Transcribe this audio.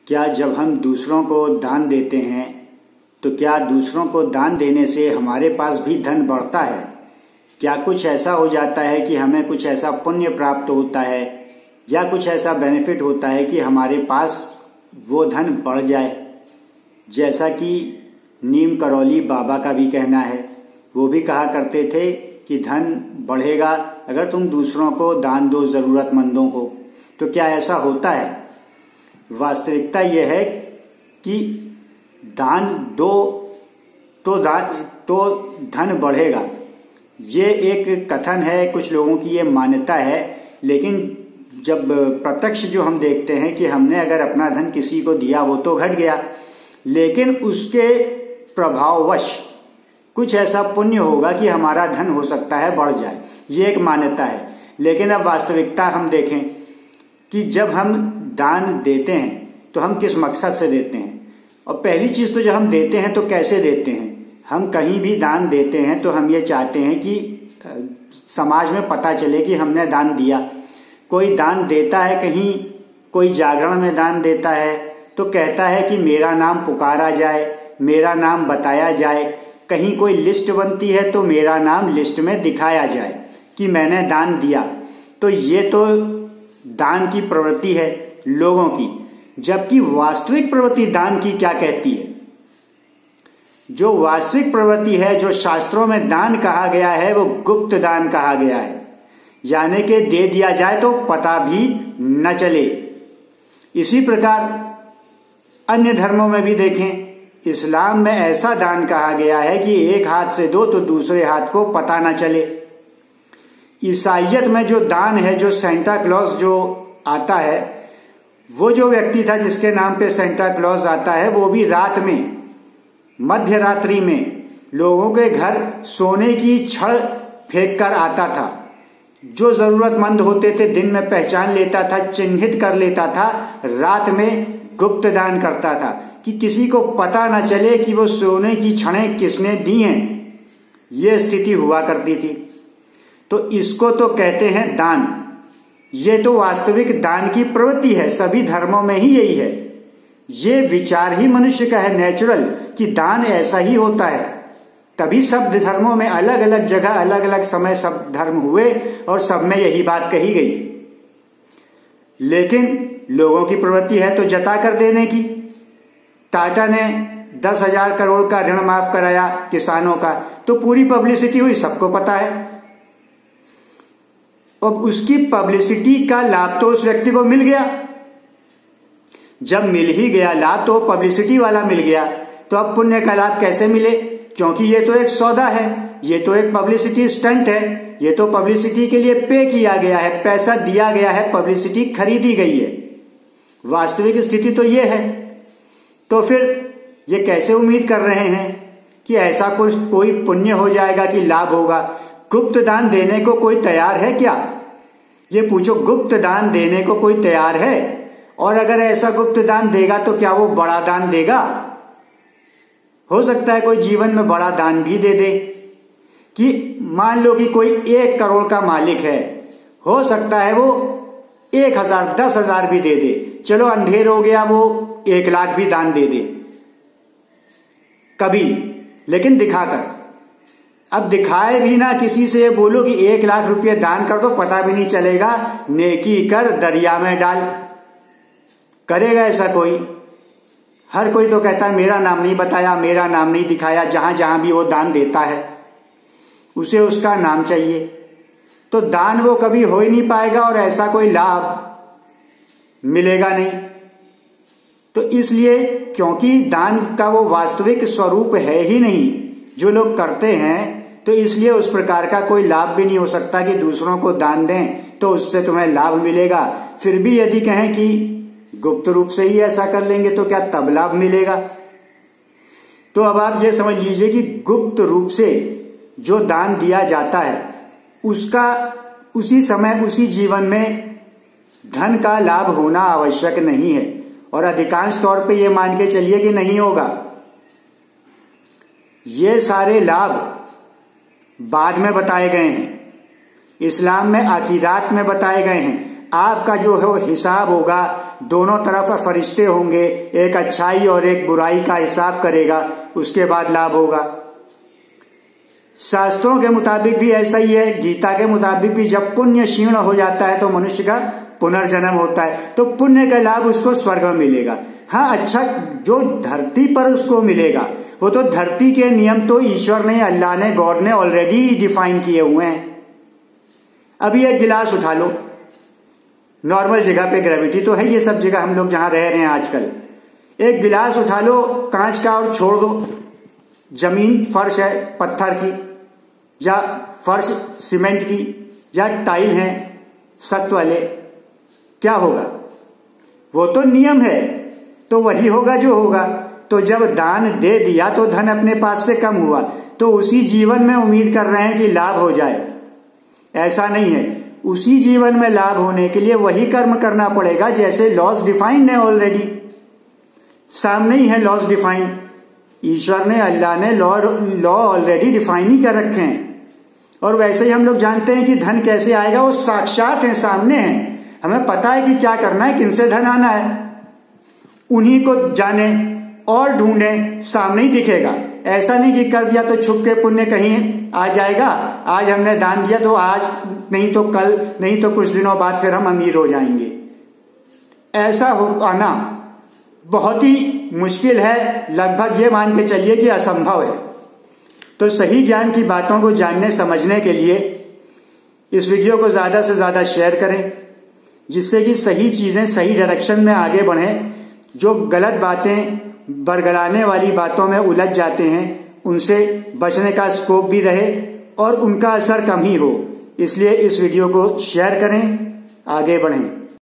क्या जब हम दूसरों को दान देते हैं तो क्या दूसरों को दान देने से हमारे पास भी धन बढ़ता है? क्या कुछ ऐसा हो जाता है कि हमें कुछ ऐसा पुण्य प्राप्त होता है या कुछ ऐसा बेनिफिट होता है कि हमारे पास वो धन बढ़ जाए? जैसा कि नीम करौली बाबा का भी कहना है, वो भी कहा करते थे कि धन बढ़ेगा अगर तुम दूसरों को दान दो, जरूरतमंदों को। तो क्या ऐसा होता है? वास्तविकता यह है कि दान दो तो धन बढ़ेगा। ये एक कथन है, कुछ लोगों की ये मान्यता है, लेकिन जब प्रत्यक्ष जो हम देखते हैं कि हमने अगर अपना धन किसी को दिया वो तो घट गया, लेकिन उसके प्रभाववश कुछ ऐसा पुण्य होगा कि हमारा धन हो सकता है बढ़ जाए। ये एक मान्यता है। लेकिन अब वास्तविकता हम देखें कि जब हम दान देते हैं तो हम किस मकसद से देते हैं। और पहली चीज तो जब हम देते हैं तो कैसे देते हैं। हम कहीं भी दान देते हैं तो हम ये चाहते हैं कि समाज में पता चले कि हमने दान दिया। कोई दान देता है, कहीं कोई जागरण में दान देता है तो कहता है कि मेरा नाम पुकारा जाए, मेरा नाम बताया जाए। कहीं कोई लिस्ट बनती है तो मेरा नाम लिस्ट में दिखाया जाए कि मैंने दान दिया। तो ये तो दान की प्रवृत्ति है लोगों की। जबकि वास्तविक प्रवृत्ति दान की क्या कहती है? जो वास्तविक प्रवृत्ति है, जो शास्त्रों में दान कहा गया है, वो गुप्त दान कहा गया है। यानी कि दे दिया जाए तो पता भी न चले। इसी प्रकार अन्य धर्मों में भी देखें, इस्लाम में ऐसा दान कहा गया है कि एक हाथ से दो तो दूसरे हाथ को पता न चले। ईसाइयत में जो दान है, जो सेंटा क्लॉज जो आता है, वो जो व्यक्ति था जिसके नाम पे सेंटा क्लॉज आता है, वो भी रात में, मध्य रात्रि में लोगों के घर सोने की छड़ फेंक कर आता था। जो जरूरतमंद होते थे दिन में पहचान लेता था, चिन्हित कर लेता था, रात में गुप्त दान करता था कि किसी को पता न चले कि वो सोने की छड़ें किसने दी हैं। ये स्थिति हुआ करती थी। तो इसको तो कहते हैं दान। ये तो वास्तविक दान की प्रवृत्ति है। सभी धर्मों में ही यही है। ये विचार ही मनुष्य का है, नेचुरल, कि दान ऐसा ही होता है। तभी सब धर्मों में अलग अलग जगह, अलग अलग समय सब धर्म हुए और सब में यही बात कही गई। लेकिन लोगों की प्रवृत्ति है तो जता कर देने की। टाटा ने 10,000 करोड़ का ऋण माफ कराया किसानों का, तो पूरी पब्लिसिटी हुई, सबको पता है। अब उसकी पब्लिसिटी का लाभ तो उस व्यक्ति को मिल गया। जब मिल ही गया लाभ, तो पब्लिसिटी वाला मिल गया, तो अब पुण्य का लाभ कैसे मिले? क्योंकि ये तो एक सौदा है, ये तो एक पब्लिसिटी स्टंट है, ये तो पब्लिसिटी के लिए पे किया गया है, पैसा दिया गया है, पब्लिसिटी खरीदी गई है। वास्तविक स्थिति तो ये है। तो फिर ये कैसे उम्मीद कर रहे हैं कि ऐसा कोई पुण्य हो जाएगा कि लाभ होगा? गुप्त दान देने को कोई तैयार है क्या? ये पूछो, गुप्त दान देने को कोई तैयार है? और अगर ऐसा गुप्त दान देगा तो क्या वो बड़ा दान देगा? हो सकता है कोई जीवन में बड़ा दान भी दे दे। कि मान लो कि कोई 1 करोड़ का मालिक है, हो सकता है वो 1,000, 10,000 भी दे दे। चलो अंधेर हो गया, वो 1 लाख भी दान दे दे कभी, लेकिन दिखाकर। अब दिखाए भी ना, किसी से बोलो कि 1 लाख रुपये दान कर दो, पता भी नहीं चलेगा। नेकी कर दरिया में डाल। करेगा ऐसा कोई? हर कोई तो कहता है मेरा नाम नहीं बताया, मेरा नाम नहीं दिखाया। जहां जहां भी वो दान देता है उसे उसका नाम चाहिए। तो दान वो कभी हो ही नहीं पाएगा और ऐसा कोई लाभ मिलेगा नहीं। तो इसलिए, क्योंकि दान का वो वास्तविक स्वरूप है ही नहीं जो लोग करते हैं, तो इसलिए उस प्रकार का कोई लाभ भी नहीं हो सकता कि दूसरों को दान दें तो उससे तुम्हें लाभ मिलेगा। फिर भी यदि कहें कि गुप्त रूप से ही ऐसा कर लेंगे तो क्या तब लाभ मिलेगा? तो अब आप ये समझ लीजिए कि गुप्त रूप से जो दान दिया जाता है उसका उसी समय, उसी जीवन में धन का लाभ होना आवश्यक नहीं है। और अधिकांश तौर पे ये मान के चलिए कि नहीं होगा। ये सारे लाभ बाद में बताए गए हैं। इस्लाम में आखिरात में बताए गए हैं। आपका जो है हिसाब होगा, दोनों तरफ फरिश्ते होंगे, एक अच्छाई और एक बुराई का हिसाब करेगा, उसके बाद लाभ होगा। शास्त्रों के मुताबिक भी ऐसा ही है, गीता के मुताबिक भी जब पुण्य क्षीण हो जाता है तो मनुष्य का पुनर्जन्म होता है, तो पुण्य का लाभ उसको स्वर्ग में मिलेगा। हाँ, अच्छा जो धरती पर उसको मिलेगा वो तो धरती के नियम तो ईश्वर ने, अल्लाह ने, गॉड ने ऑलरेडी डिफाइन किए हुए हैं। अभी एक गिलास उठा लो, नॉर्मल जगह पे ग्रेविटी तो है, ये सब जगह हम लोग जहां रह रहे हैं आजकल, एक गिलास उठा लो कांच का और छोड़ दो, जमीन फर्श है पत्थर की या फर्श सीमेंट की या टाइल है सख्त वाले, क्या होगा? वो तो नियम है, तो वही होगा जो होगा। तो जब दान दे दिया तो धन अपने पास से कम हुआ, तो उसी जीवन में उम्मीद कर रहे हैं कि लाभ हो जाए, ऐसा नहीं है। उसी जीवन में लाभ होने के लिए वही कर्म करना पड़ेगा जैसे लॉस डिफाइंड है, ऑलरेडी सामने ही है लॉस डिफाइंड। ईश्वर ने, अल्लाह ने लॉ ऑलरेडी डिफाइन ही कर रखे हैं। और वैसे ही हम लोग जानते हैं कि धन कैसे आएगा, वो साक्षात है, सामने है, हमें पता है कि क्या करना है, किनसे धन आना है, उन्हीं को जाने और ढूंढे, सामने ही दिखेगा। ऐसा नहीं कि कर दिया तो छुप के पुण्य कहीं आ जाएगा, आज हमने दान दिया तो आज नहीं तो कल नहीं तो कुछ दिनों बाद फिर हम अमीर हो जाएंगे। ऐसा हो आना बहुत ही मुश्किल है, लगभग ये मान के चलिए कि असंभव है। तो सही ज्ञान की बातों को जानने समझने के लिए इस वीडियो को ज्यादा से ज्यादा शेयर करें, जिससे कि सही चीजें सही डायरेक्शन में आगे बढ़ें। जो गलत बातें, बरगलाने वाली बातों में उलझ जाते हैं, उनसे बचने का स्कोप भी रहे और उनका असर कम ही हो। इसलिए इस वीडियो को शेयर करें, आगे बढ़ें।